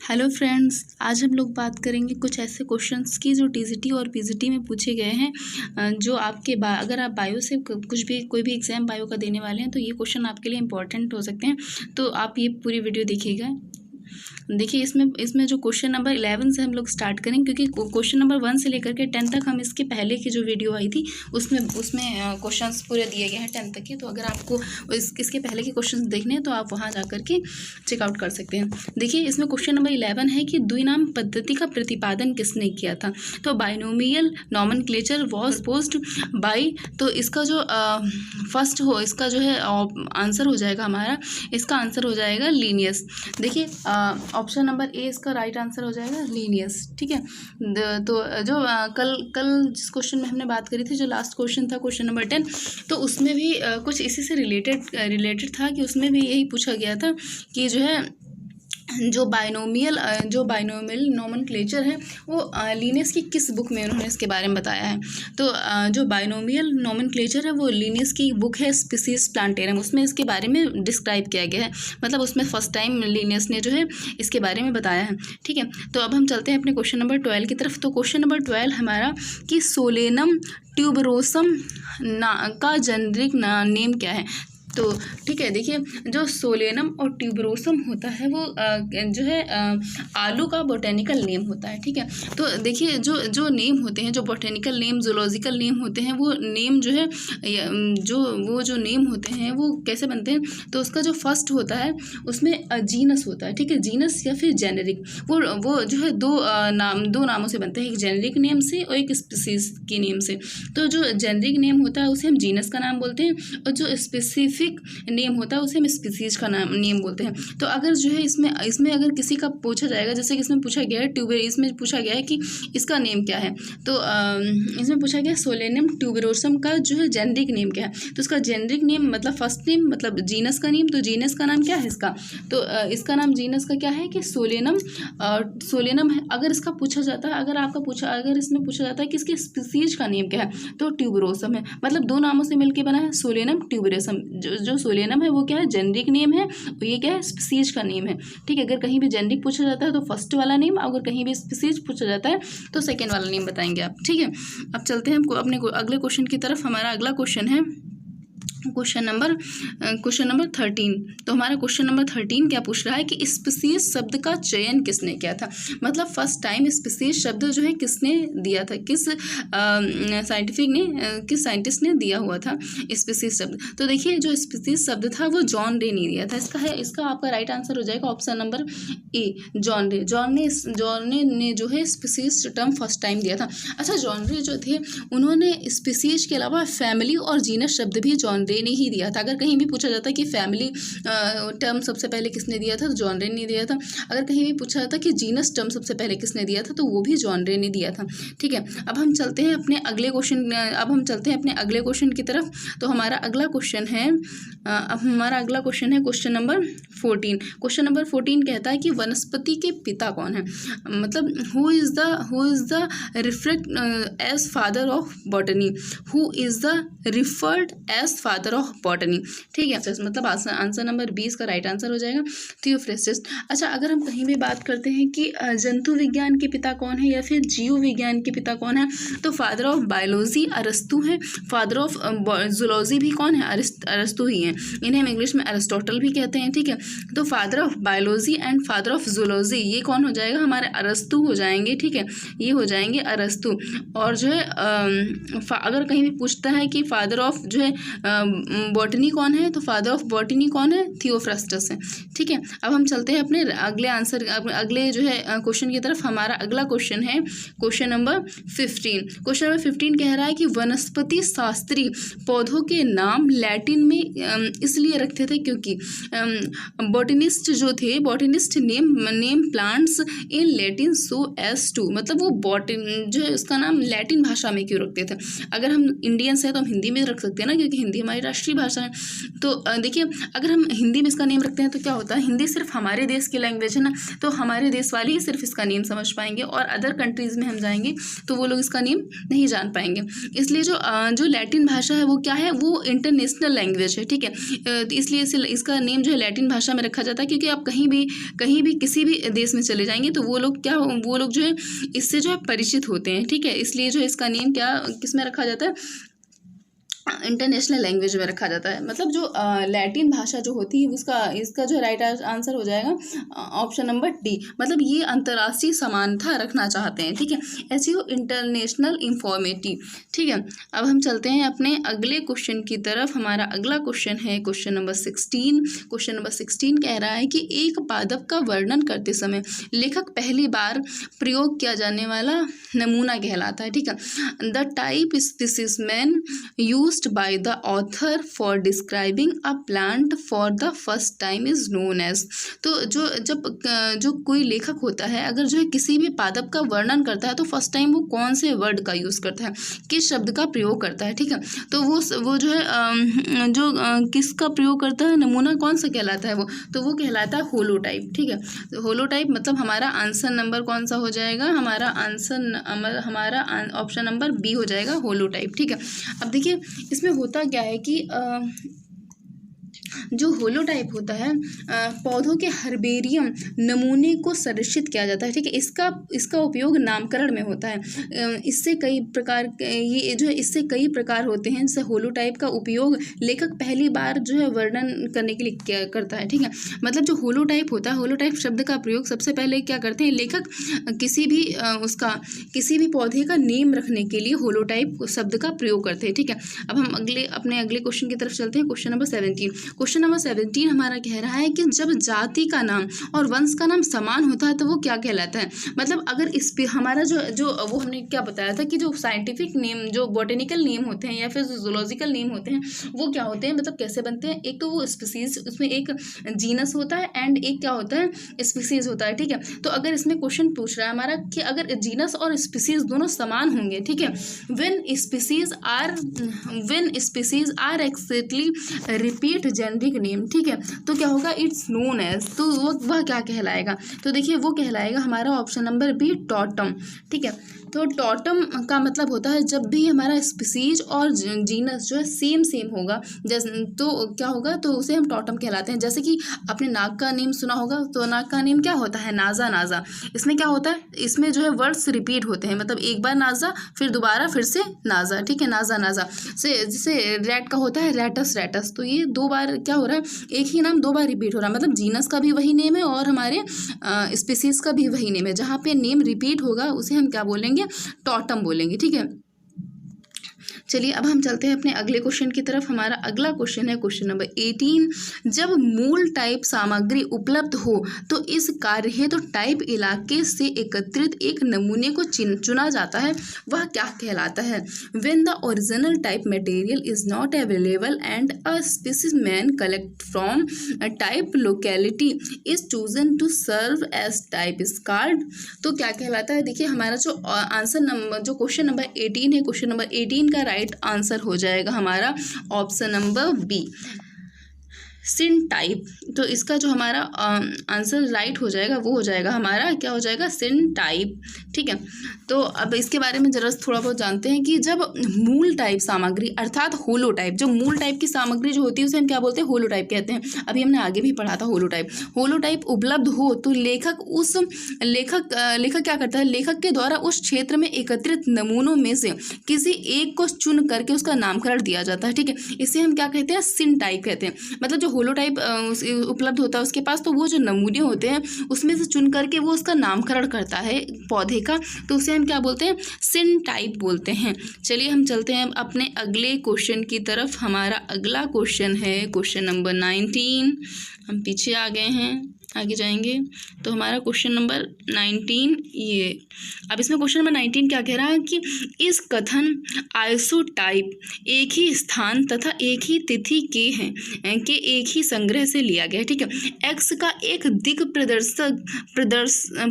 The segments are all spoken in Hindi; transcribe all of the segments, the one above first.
हेलो फ्रेंड्स, आज हम लोग बात करेंगे कुछ ऐसे क्वेश्चंस की जो टीजीटी और पीजीटी में पूछे गए हैं। जो आपके अगर आप बायो से कुछ भी कोई भी एग्जाम बायो का देने वाले हैं तो ये क्वेश्चन आपके लिए इंपॉर्टेंट हो सकते हैं। तो आप ये पूरी वीडियो देखिएगा। देखिए इसमें जो क्वेश्चन नंबर 11 से हम लोग स्टार्ट करेंगे, क्योंकि क्वेश्चन नंबर 1 से लेकर के 10 तक हम इसके पहले की जो वीडियो आई थी उसमें क्वेश्चंस पूरे दिए गए हैं 10 तक के। तो अगर आपको इसके पहले के क्वेश्चंस देखने हैं तो आप वहां जा करके चेकआउट कर सकते हैं। देखिए इसमें क्वेश्चन नंबर 11 है कि द्विनाम पद्धति का प्रतिपादन किसने किया था। तो binomial nomenclature was posed by, तो इसका जो फर्स्ट हो, इसका जो है आंसर हो जाएगा हमारा, इसका आंसर हो जाएगा लीनियस। देखिए ऑप्शन नंबर ए इसका राइट आंसर हो जाएगा लीनियस। ठीक है, तो जो कल जिस क्वेश्चन में हमने बात करी थी, जो लास्ट क्वेश्चन था क्वेश्चन नंबर 10, तो उसमें भी कुछ इसी से रिलेटेड था कि उसमें भी यही पूछा गया था कि जो है जो बाइनोमियल नॉमेनक्लेचर है वो लीनियस की किस बुक में उन्होंने इसके बारे में बताया है। तो जो बाइनोमियल नॉमेनक्लेचर है वो लीनियस की बुक है स्पीसीज प्लांटेरम, उसमें इसके बारे में डिस्क्राइब किया गया है। मतलब उसमें फर्स्ट टाइम लीनियस ने जो है इसके बारे में बताया है। ठीक है, तो अब हम चलते हैं अपने क्वेश्चन नंबर 12 की तरफ। तो क्वेश्चन नंबर 12 हमारा कि सोलेनम ट्यूबरोसम का जेनेरिक नेम क्या है। तो ठीक है, देखिए जो सोलेनम और ट्यूबरोसम होता है वो जो है आलू का बोटेनिकल नेम होता है। ठीक है, तो देखिए जो नेम होते हैं, जो बोटेनिकल नेम, जूलॉजिकल नेम होते हैं, वो नेम जो है जो नेम होते हैं वो कैसे बनते हैं। तो उसका जो फर्स्ट होता है उसमें जीनस होता है। ठीक है, जीनस या फिर जेनेरिक, वो जो है दो नामों से बनते हैं, एक जेनेरिक नेम से और एक स्पीसीज के नेम से। तो जो जेनेरिक नेम होता है उसे हम जीनस का नाम बोलते हैं, और जो स्पेसिफिक नेम होता है उसे हम स्पीसीज का नेम बोलते हैं। तो अगर जो है इसमें अगर किसी का पूछा जाएगा, जैसे कि इसमें पूछा गया है इसमें पूछा गया है कि इसका नेम क्या है। तो इसमें पूछा गया सोलेनम ट्यूबरोसम का जो है जेनेरिक नेम क्या है। तो इसका जेनेरिक नेम मतलब फर्स्ट नेम मतलब जीनस का नेम। तो जीनस का नाम क्या है इसका, तो इसका नाम जीनस का क्या है कि सोलेनम है। अगर इसका पूछा जाता है, अगर इसमें पूछा जाता है कि इसके स्पीसीज का नेम क्या है, तो ट्यूबरोसम है। मतलब दो नामों से मिलकर बना है सोलेनम ट्यूबरोसम। जो सोलेनम है वो क्या है, जेनेरिक नेम है, और ये क्या है, स्पीसीज का नेम है। ठीक है, अगर कहीं भी जेनेरिक पूछा जाता है तो फर्स्ट वाला नेम, अगर कहीं भी स्पीसीज पूछा जाता है तो सेकेंड वाला नेम बताएंगे आप। ठीक है, अब चलते हैं अपने अगले क्वेश्चन की तरफ। हमारा अगला क्वेश्चन है क्वेश्चन नंबर 13। तो हमारा क्वेश्चन नंबर 13 क्या पूछ रहा है कि स्पीसीज शब्द का चयन किसने किया था। मतलब फर्स्ट टाइम स्पीसीज शब्द जो है किसने दिया था, किस साइंटिस्ट ने दिया हुआ था स्पीसीज शब्द। तो देखिए जो स्पीसीज शब्द था वो जॉन रे ने दिया था। इसका आपका राइट आंसर हो जाएगा ऑप्शन नंबर ए, जॉन रे। जॉन रे ने जो है स्पीसीज टर्म फर्स्ट टाइम दिया था। अच्छा, जॉन रे जो थे उन्होंने स्पीसीज के अलावा फैमिली और जीनस शब्द भी जॉन रे ने ही दिया था। अगर कहीं भी पूछा जाता कि फैमिली टर्म सबसे पहले किसने दिया था, तो जॉन रे ने दिया था। अगर कहीं भी पूछा जाता कि जीनस टर्म सबसे पहले किसने दिया था, तो वो भी जॉन रे ने दिया था। ठीक है, अब हम चलते हैं अपने अगले क्वेश्चन की तरफ। तो हमारा अगला क्वेश्चन है क्वेश्चन नंबर 14। क्वेश्चन नंबर 14 कहता है कि वनस्पति के पिता कौन है। मतलब who is the referred as father of botany. Who is the referred as father of botany. ठीक है, मतलब आंसर नंबर 20 का राइट आंसर हो जाएगा थियोफ्रेस्टस। अच्छा, अगर हम कहीं भी बात करते हैं कि जंतु विज्ञान के पिता कौन है या फिर जीव विज्ञान के पिता कौन है, तो फादर ऑफ बायोलॉजी अरस्तु है। फादर ऑफ जूलॉजी भी कौन है, अरस्तु ही है। इन्हें हम इंग्लिश में अरिस्टोटल भी कहते हैं। ठीक है, तो father of biology and father of zoology ये कौन हो जाएगा, हमारे अरस्तु हो जाएंगे। ठीक है, ये हो जाएंगे अरस्तु। और जो है अगर कहीं भी पूछता है कि फादर ऑफ जो है बॉटनी कौन है, तो फादर ऑफ बॉटनी कौन है, थियोफ्रास्टस है। ठीक है, अब हम चलते हैं अपने अगले जो है क्वेश्चन की तरफ। हमारा अगला क्वेश्चन है क्वेश्चन नंबर 15। क्वेश्चन नंबर 15 कह रहा है कि वनस्पति शास्त्री पौधों के नाम लैटिन में इसलिए रखते थे क्योंकि botanist name plants in Latin so as to. मतलब वो जो है उसका नाम लैटिन भाषा में क्यों रखते थे। अगर हम इंडियंस हैं तो हम हिंदी में रख सकते हैं ना, क्योंकि हिंदी हमारी हमारी राष्ट्रीय भाषा है। तो देखिए अगर हम हिंदी में इसका नेम रखते हैं तो क्या होता है, हिंदी सिर्फ हमारे देश की लैंग्वेज है ना, तो हमारे देश वाले ही सिर्फ इसका नेम समझ पाएंगे, और अदर कंट्रीज़ में हम जाएंगे तो वो लोग इसका नेम नहीं जान पाएंगे। इसलिए जो लैटिन भाषा है वो क्या है, वो इंटरनेशनल लैंग्वेज है, ठीक है। इसलिए इसका नेम जो है लैटिन भाषा में रखा जाता है, क्योंकि आप कहीं भी किसी भी देश में चले जाएंगे तो वो लोग जो है इससे जो है परिचित होते हैं, ठीक है। इसलिए जो इसका नेम क्या किस में रखा जाता है, इंटरनेशनल लैंग्वेज में रखा जाता है। मतलब जो लैटिन भाषा जो होती है इसका जो राइट आंसर हो जाएगा ऑप्शन नंबर डी। मतलब ये अंतर्राष्ट्रीय समानता रखना चाहते हैं, ठीक है। ऐसी हो इंटरनेशनल इंफॉर्मेटिव, ठीक है। अब हम चलते हैं अपने अगले क्वेश्चन की तरफ। हमारा अगला क्वेश्चन है क्वेश्चन नंबर 16। क्वेश्चन नंबर 16 कह रहा है कि एक पादप का वर्णन करते समय लेखक पहली बार प्रयोग किया जाने वाला नमूना कहलाता है, ठीक है। The type specimen used by the author for describing a plant for the first time is known as। तो जो कोई लेखक होता है अगर जो है किसी भी पादप का वर्णन करता है तो फर्स्ट टाइम वो कौन से वर्ड का यूज़ करता है, किस शब्द का प्रयोग करता है, ठीक है। तो वो जो है किसका प्रयोग करता है, नमूना कौन सा कहलाता है तो वो कहलाता है होलोटाइप, ठीक है। तो होलोटाइप मतलब हमारा आंसर नंबर कौन सा हो जाएगा, हमारा ऑप्शन नंबर बी हो जाएगा, होलोटाइप, ठीक है। अब देखिए इसमें होता क्या है कि जो होलोटाइप होता है पौधों के हर्बेरियम नमूने को संरक्षित किया जाता है, ठीक है। इसका उपयोग नामकरण में होता है। इससे कई प्रकार होते हैं। जैसे होलोटाइप का उपयोग लेखक पहली बार जो है वर्णन करने के लिए करता है, ठीक है। मतलब जो होलोटाइप होता है, होलोटाइप शब्द का प्रयोग सबसे पहले क्या करते हैं, लेखक किसी भी पौधे का नेम रखने के लिए होलोटाइप शब्द का प्रयोग करते हैं, ठीक है। अब हम अपने अगले क्वेश्चन की तरफ चलते हैं। Question number 17। क्वेश्चन नंबर 17 हमारा कह रहा है कि जब जाति का नाम और वंश का नाम समान होता है तो वो क्या कहलाता है। मतलब अगर इस पे हमारा जो वो हमने क्या बताया था कि जो साइंटिफिक नेम, जो बॉटेनिकल नेम होते हैं या फिर जो जूलॉजिकल नेम होते हैं वो क्या होते हैं, मतलब कैसे बनते हैं। एक तो वो स्पीसीज, उसमें एक जीनस होता है एंड एक क्या होता है, स्पीसीज होता है, ठीक है। तो अगर इसमें क्वेश्चन पूछ रहा है हमारा कि अगर जीनस और स्पीसीज दोनों समान होंगे, ठीक है, when species are exactly repeat generic name, ठीक है, तो क्या होगा, इट्स नोन एज। तो वह क्या कहलाएगा, तो देखिए वो कहलाएगा हमारा ऑप्शन नंबर बी, टॉटम, ठीक है। तो टॉटम का मतलब होता है जब भी हमारा स्पीसीज और जीनस जो है सेम होगा, जैसे तो क्या होगा, तो उसे हम टॉटम कहलाते हैं। जैसे कि आपने नाग का नेम सुना होगा, तो नाग का नेम क्या होता है, नाजा। इसमें क्या होता है, इसमें जो है वर्ड्स रिपीट होते हैं, मतलब एक बार नाजा फिर दोबारा फिर से नाजा, ठीक है, नाजा से। जैसे रैट का होता है रैटस, तो ये दो बार क्या हो रहा है, एक ही नाम दो बार रिपीट हो रहा है। मतलब जीनस का भी वही नेम है और हमारे स्पीसीज का भी वही नेम है। जहाँ पे नेम रिपीट होगा उसे हम क्या बोलेंगे, टॉटम बोलेंगे, ठीक है। चलिए अब हम चलते हैं अपने अगले क्वेश्चन की तरफ। हमारा अगला क्वेश्चन है क्वेश्चन नंबर 18। जब मूल टाइप सामग्री उपलब्ध हो तो इस कार्य हेतु टाइप इलाके से एकत्रित एक नमूने को चुना जाता है, वह क्या कहलाता है। When the original type material is not available and a specimen collect from type locality is chosen to serve as type is called. तो क्या कहलाता है, देखिए हमारा जो आंसर नंबर, जो क्वेश्चन नंबर 18 है, क्वेश्चन नंबर 18 का राइट आंसर हो जाएगा हमारा ऑप्शन नंबर बी, सिन टाइप। तो इसका जो हमारा आंसर राइट हो जाएगा वो हो जाएगा हमारा, क्या हो जाएगा, सिन टाइप, ठीक है। तो अब इसके बारे में जरा थोड़ा बहुत जानते हैं कि जब मूल टाइप सामग्री अर्थात होलोटाइप, जो मूल टाइप की सामग्री जो होती है उसे हम क्या बोलते हैं, होलोटाइप कहते हैं। अभी हमने आगे भी पढ़ा था होलोटाइप उपलब्ध हो तो लेखक क्या करता है, लेखक के द्वारा उस क्षेत्र में एकत्रित नमूनों में से किसी एक को चुन करके उसका नामकरण दिया जाता है, ठीक है। इसे हम क्या कहते हैं, सिन टाइप कहते हैं। मतलब जो होलोटाइप उपलब्ध होता है उसके पास, तो वो जो नमूने होते हैं उसमें से चुन करके वो उसका नामकरण करता है पौधे का, तो उसे हम क्या बोलते हैं, सिन टाइप बोलते हैं। चलिए हम चलते हैं अपने अगले क्वेश्चन की तरफ। हमारा अगला क्वेश्चन है क्वेश्चन नंबर 19। हम पीछे आ गए हैं, आगे जाएंगे तो हमारा क्वेश्चन नंबर 19 ये। अब इसमें क्वेश्चन नंबर 19 क्या कह रहा है कि इस कथन आइसोटाइप एक ही स्थान तथा एक ही तिथि के हैं कि एक ही संग्रह से लिया गया है, ठीक है। एक्स का एक दिक्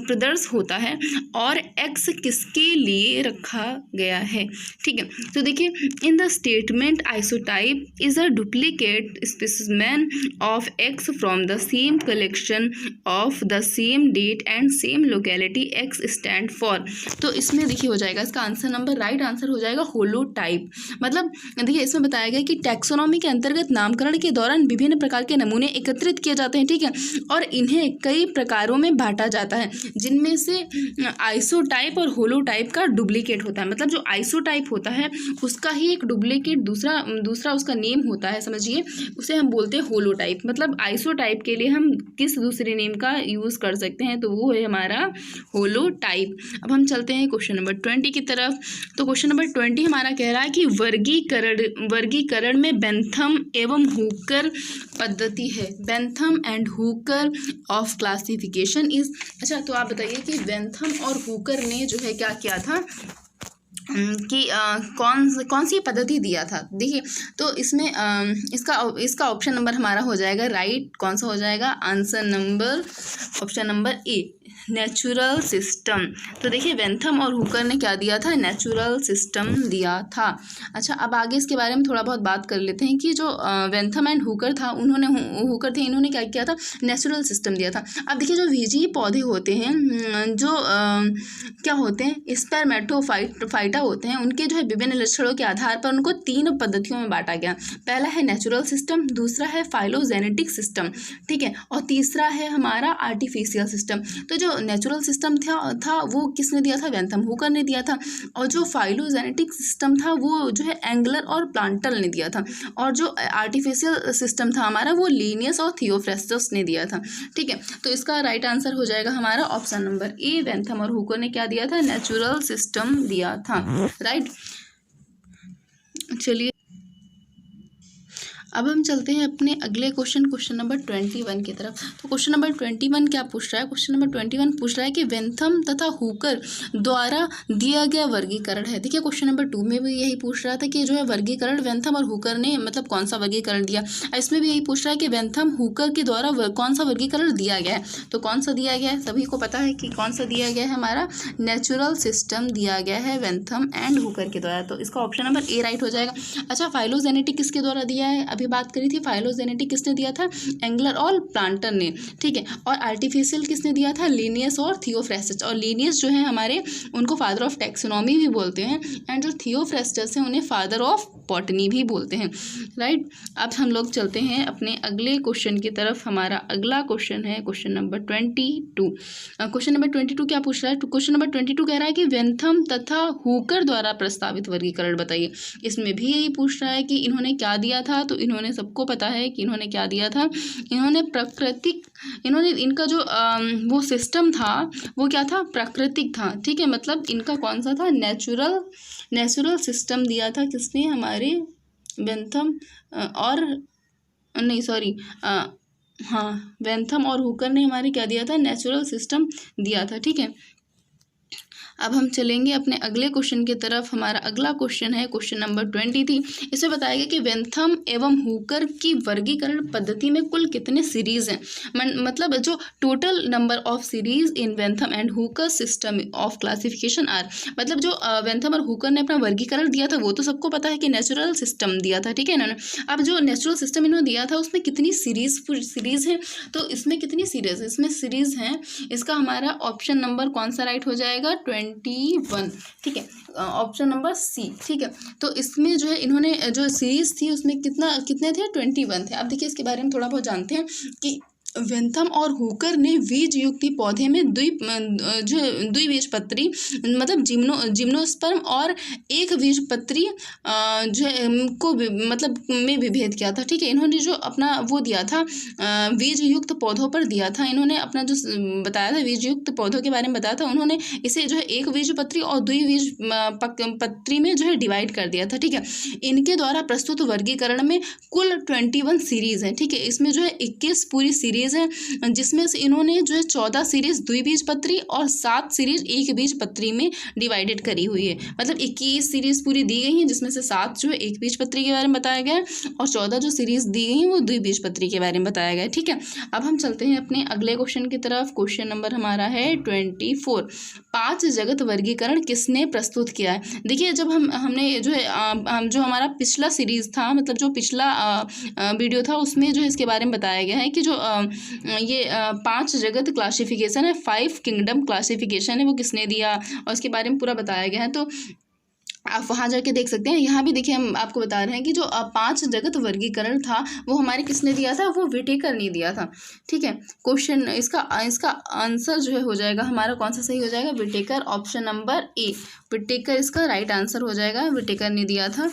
प्रदर्श होता है और एक्स किसके लिए रखा गया है, ठीक है। तो देखिए, in the statement isotype is a duplicate specimen of X from the same collection of the same date and same locality X stand for. तो इसमें देखिए हो जाएगा इसका आंसर नंबर, राइट आंसर हो जाएगा होलोटाइप। मतलब देखिए इसमें बताया गया कि टैक्सोनॉमी के अंतर्गत नामकरण के दौरान विभिन्न प्रकार के नमूने एकत्रित किए जाते हैं, ठीक है, और इन्हें कई प्रकारों में बांटा जाता है, जिनमें से आइसोटाइप और होलोटाइप का डुप्लीकेट होता है। मतलब जो आइसोटाइप होता है उसका ही एक डुप्लीकेट दूसरा उसका नेम होता है, समझिए, उसे हम बोलते हैं होलोटाइप। मतलब आइसोटाइप के लिए हम किस दूसरे नेम का यूज़ कर सकते हैं, तो वो है हमारा होलोटाइप। अब हम चलते हैं क्वेश्चन नंबर 20 की तरफ। तो क्वेश्चन नंबर 20 हमारा कह रहा है कि वर्गीकरण में बेंथम एवं हुकर पद्धति है। Bentham and Hooker of classification is. अच्छा, तो आप बताइए कि बेंथम और हुकर ने जो है क्या किया था कि कौन सी पद्धति दिया था। देखिए, तो इसमें इसका ऑप्शन नंबर हमारा हो जाएगा राइट, कौन सा हो जाएगा आंसर नंबर, ऑप्शन नंबर ए, नेचुरल सिस्टम। तो देखिए बेंथम और हुकर ने क्या दिया था, नेचुरल सिस्टम दिया था। अच्छा, अब आगे इसके बारे में थोड़ा बहुत बात कर लेते हैं कि जो बेंथम एंड हुकर था, हुकर थे, इन्होंने क्या किया था, नेचुरल सिस्टम दिया था। अब देखिए जो बीजीय पौधे होते हैं, जो क्या होते हैं, स्पर्मेटोफाइटा होते हैं, उनके जो है विभिन्न लक्षणों के आधार पर उनको 3 पद्धतियों में बांटा गया। पहला है नेचुरल सिस्टम, दूसरा है फाइलोजेनेटिक सिस्टम, ठीक है, और तीसरा है हमारा आर्टिफिशियल सिस्टम। तो जो नेचुरल सिस्टम था वो किसने दिया था, बेंथम हुकर ने दिया था, और जो फाइलोजेनेटिक सिस्टम था वो जो है एंगलर और प्लांटल ने दिया था, और जो आर्टिफिशियल सिस्टम था हमारा वो लिनियस और थियोफ्रेस्टस ने दिया था, ठीक है। तो इसका राइट आंसर हो जाएगा हमारा ऑप्शन नंबर ए, बेंथम और हुकर ने क्या दिया था, नेचुरल सिस्टम दिया था, राइट। चलिए अब हम चलते हैं अपने अगले क्वेश्चन नंबर 21 की तरफ। तो क्वेश्चन नंबर 21 क्या पूछ रहा है, क्वेश्चन नंबर 21 पूछ रहा है कि बेंथम तथा हुकर द्वारा दिया गया वर्गीकरण है। देखिए क्वेश्चन नंबर 2 में भी यही पूछ रहा था कि जो है वर्गीकरण बेंथम और हुकर ने मतलब कौन सा वर्गीकरण दिया। इसमें भी यही पूछ रहा है कि बेंथम हुकर के द्वारा कौन सा वर्गीकरण दिया गया है। तो कौन सा दिया गया है, सभी को पता है कि कौन सा दिया गया है, हमारा नेचुरल सिस्टम दिया गया है बेंथम एंड हुकर के द्वारा। तो इसका ऑप्शन नंबर ए राइट हो जाएगा। अच्छा, फाइलोजेनेटिक किसके द्वारा दिया है, अभी बात करी थी, फाइलोजेनेटिक किसने दिया था, एंगलर और प्लांटर ने, ठीक है, और आर्टिफिशियल किसने दिया था, लिनियस और थियोफ्रेस्टस। और लिनियस जो है हमारे उनको फादर ऑफ टैक्सोनॉमी भी बोलते हैं, एंड जो थियोफ्रेस्टस है उन्हें फादर ऑफ बॉटनी भी बोलते हैं, राइट। अब हम लोग चलते हैं अपने अगले क्वेश्चन की तरफ। हमारा अगला क्वेश्चन है क्वेश्चन नंबर 22। क्वेश्चन नंबर 22 क्या पूछ रहा है, क्वेश्चन नंबर 22 कह रहा है कि बेंथम तथा हुकर द्वारा प्रस्तावित वर्गीकरण बताइए। इसमें भी यही पूछ रहा है कि इन्होंने क्या दिया था। तो इन्होंने, सबको पता है कि इन्होंने क्या दिया था, इन्होंने इनका जो वो सिस्टम था वो क्या था, प्राकृतिक था, ठीक है। मतलब इनका कौन सा था, नेचुरल सिस्टम दिया था किसने, हमारे बेंथम और नहीं सॉरी हाँ, बेंथम और हुकर ने हमारे क्या दिया था, नेचुरल सिस्टम दिया था, ठीक है। अब हम चलेंगे अपने अगले क्वेश्चन की तरफ। हमारा अगला क्वेश्चन है क्वेश्चन नंबर 23। इसमें बताया गया कि बेंथम एवं हुकर की वर्गीकरण पद्धति में कुल कितने सीरीज हैं। मतलब जो total number of series in Bentham and Hooker system of classification are. मतलब जो बेंथम और हुकर ने अपना वर्गीकरण दिया था वो तो सबको पता है कि नेचुरल सिस्टम दिया था, ठीक है इन्होंने। अब जो नेचुरल सिस्टम इन्होंने दिया था उसमें कितनी सीरीज हैं, तो इसमें कितनी सीरीज, इसमें सीरीज हैं, इसका हमारा ऑप्शन नंबर कौन सा राइट हो जाएगा, 21, ठीक है, ऑप्शन नंबर सी, ठीक है। तो इसमें जो है इन्होंने जो सीरीज थी उसमें कितने थे, 21 थे। अब देखिए इसके बारे में थोड़ा बहुत जानते हैं कि वेंथम और हुकर ने बीज युक्त पौधे में द्विबीजपत्री मतलब जिम्नोस्पर्म और एक बीजपत्री को मतलब में विभेद किया था। ठीक है, इन्होंने जो अपना वो दिया था बीज युक्त पौधों पर दिया था, इन्होंने अपना जो बताया था बीज युक्त पौधों के बारे में बताया था, उन्होंने इसे जो है एक बीजपत्री और द्विबीजपत्री में जो है डिवाइड कर दिया था। ठीक है, इनके द्वारा प्रस्तुत वर्गीकरण में कुल 21 सीरीज है। ठीक है, इसमें जो है 21 पूरी सीरीज है, जिसमें से इन्होंने जो है 14 सीरीज द्विबीजपत्री और 7 सीरीज एक बीजपत्री में डिवाइडेड करी हुई है। मतलब 21 सीरीज पूरी दी गई हैं, जिसमें से 7 जो है एक बीजपत्री के बारे में बताया गया है और 14 जो सीरीज दी गई हैं वो द्विबीजपत्री के बारे में बताया गया है। ठीक है, अब हम चलते हैं अपने अगले क्वेश्चन की तरफ। क्वेश्चन नंबर हमारा है 24। 5 जगत वर्गीकरण किसने प्रस्तुत किया है? देखिए, जब हमने जो है जो हमारा पिछला सीरीज था, मतलब जो पिछला वीडियो था, उसमें जो है इसके बारे में बताया गया है कि जो ये 5 जगत क्लासिफिकेशन है, 5 किंगडम क्लासिफिकेशन है, वो किसने दिया और इसके बारे में पूरा बताया गया है। तो आप वहाँ जाके देख सकते हैं। यहाँ भी देखिए, हम आपको बता रहे हैं कि जो 5 जगत वर्गीकरण था वो हमारे किसने दिया था, वो विटेकर ने दिया था। ठीक है, क्वेश्चन इसका आंसर जो है हो जाएगा हमारा, कौन सा सही हो जाएगा, Whittaker, option number A, Whittaker इसका राइट आंसर हो जाएगा। विटेकर ने दिया था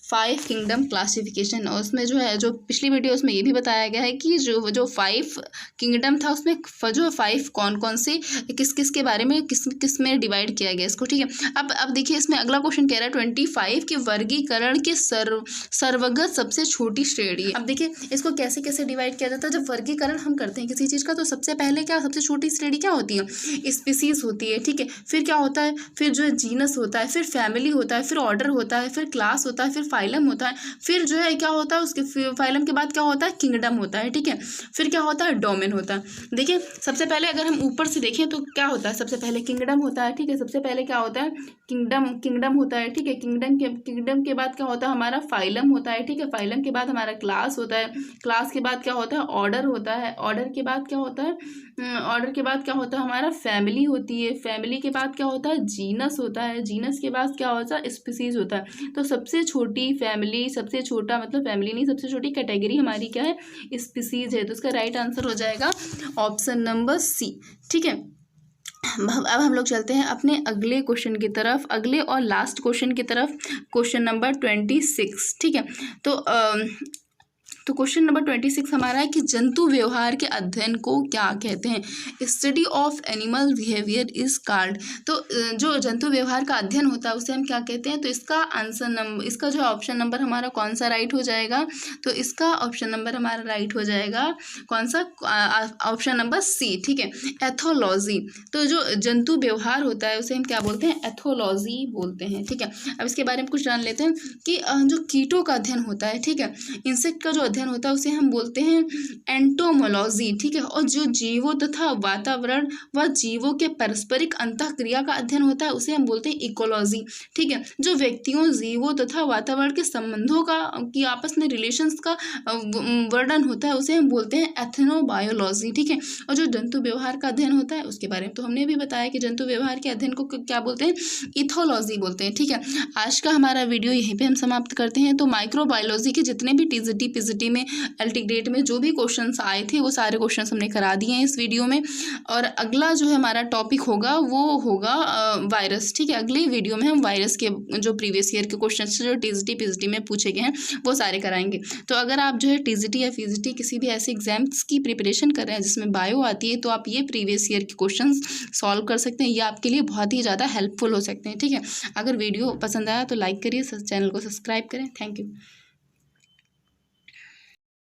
5 किंगडम क्लासिफिकेशन। और उसमें जो है जो पिछली वीडियो उसमें ये भी बताया गया है कि जो 5 किंगडम था उसमें जो 5 कौन से किस किस के बारे में किस में डिवाइड किया गया इसको। ठीक है, अब देखिए इसमें अगला क्वेश्चन कह रहा है 25 के वर्गीकरण के सर्वगत सबसे छोटी श्रेणी। अब देखिए इसको कैसे कैसे डिवाइड किया जाता है। जब वर्गीकरण हम करते हैं किसी चीज़ का, तो सबसे पहले सबसे छोटी श्रेणी क्या होती है, स्पीसीज होती है। ठीक है, फिर क्या होता है, फिर जो है जीनस होता है, फिर फैमिली होता है, फिर ऑर्डर होता है, फिर क्लास होता है, फिर फाइलम होता है, फिर जो है क्या होता है, उसके फाइलम के बाद क्या होता है, किंगडम होता है। ठीक है, फिर क्या होता है, डोमेन होता है। देखिए सबसे पहले अगर हम ऊपर से देखें तो क्या होता है, सबसे पहले किंगडम होता है। ठीक है, सबसे पहले क्या होता है, किंगडम होता है। ठीक है, किंगडम के बाद क्या होता है, हमारा फाइलम होता है। ठीक है, फाइलम के बाद हमारा क्लास होता है, क्लास के बाद क्या होता है, ऑर्डर होता है, ऑर्डर के बाद क्या होता है, ऑर्डर के बाद क्या होता है, हमारा फैमिली होती है, फैमिली के बाद क्या होता है, जीनस होता है, जीनस के बाद क्या होता है, स्पीसीज होता है। तो सबसे छोटी फैमिली, सबसे छोटा मतलब फैमिली नहीं, सबसे छोटी कैटेगरी हमारी क्या है, स्पीसीज है। तो इसका राइट आंसर हो जाएगा ऑप्शन नंबर सी। ठीक है, अब हम लोग चलते हैं अपने अगले क्वेश्चन की तरफ, अगले और लास्ट क्वेश्चन की तरफ, क्वेश्चन नंबर 26। ठीक है, तो क्वेश्चन नंबर 26 हमारा है कि जंतु व्यवहार के अध्ययन को क्या कहते हैं, study of animal behaviour is called. तो जो जंतु व्यवहार का अध्ययन होता है उसे हम क्या कहते हैं, तो इसका आंसर नंबर, इसका जो ऑप्शन नंबर हमारा कौन सा राइट हो जाएगा, तो इसका ऑप्शन नंबर हमारा राइट हो जाएगा कौन सा, ऑप्शन नंबर सी। ठीक है, एथोलॉजी। तो जो जंतु व्यवहार होता है उसे हम क्या बोलते हैं, एथोलॉजी बोलते हैं। ठीक है, अब इसके बारे में कुछ जान लेते हैं कि जो कीटों का अध्ययन होता है, ठीक है, इंसेक्ट का जो अध्ययन होता है उसे हम बोलते हैं एंटोमोलॉजी। ठीक है, और जो जीवों तथा वातावरण व जीवों के पारस्परिक अंतःक्रिया का अध्ययन होता है उसे हम बोलते हैं इकोलॉजी। ठीक है, जो व्यक्तियों, जीवों तथा वातावरण के संबंधों की आपस में रिलेशंस का वर्णन होता है उसे हम बोलते हैं एथनोबायोलॉजी। ठीक है, और जो जंतु व्यवहार का अध्ययन होता है उसके बारे में तो हमने भी बताया कि जंतु व्यवहार के अध्ययन को क्या बोलते हैं, इथोलॉजी बोलते हैं। ठीक है, आज का हमारा वीडियो यहीं पे हम समाप्त करते हैं। तो माइक्रोबायोलॉजी के जितने भी टीजीटी पीजीटी में एलटी ग्रेड में जो भी क्वेश्चंस आए थे वो सारे क्वेश्चंस हमने करा दिए हैं इस वीडियो में। और अगला जो है हमारा टॉपिक होगा वो होगा वायरस। ठीक है, अगले वीडियो में हम वायरस के जो प्रीवियस ईयर के क्वेश्चंस जो टीजीटी पीजीटी में पूछे गए हैं वो सारे कराएंगे। तो अगर आप जो है टीजीटी या पीजीटी किसी भी ऐसे एग्जाम्स की प्रिपरेशन कर रहे हैं जिसमें बायो आती है तो आप ये प्रीवियस ईयर के क्वेश्चन सॉल्व कर सकते हैं, ये आपके लिए बहुत ही ज़्यादा हेल्पफुल हो सकते हैं। ठीक है, अगर वीडियो पसंद आया तो लाइक करिए, चैनल को सब्सक्राइब करें। Thank you.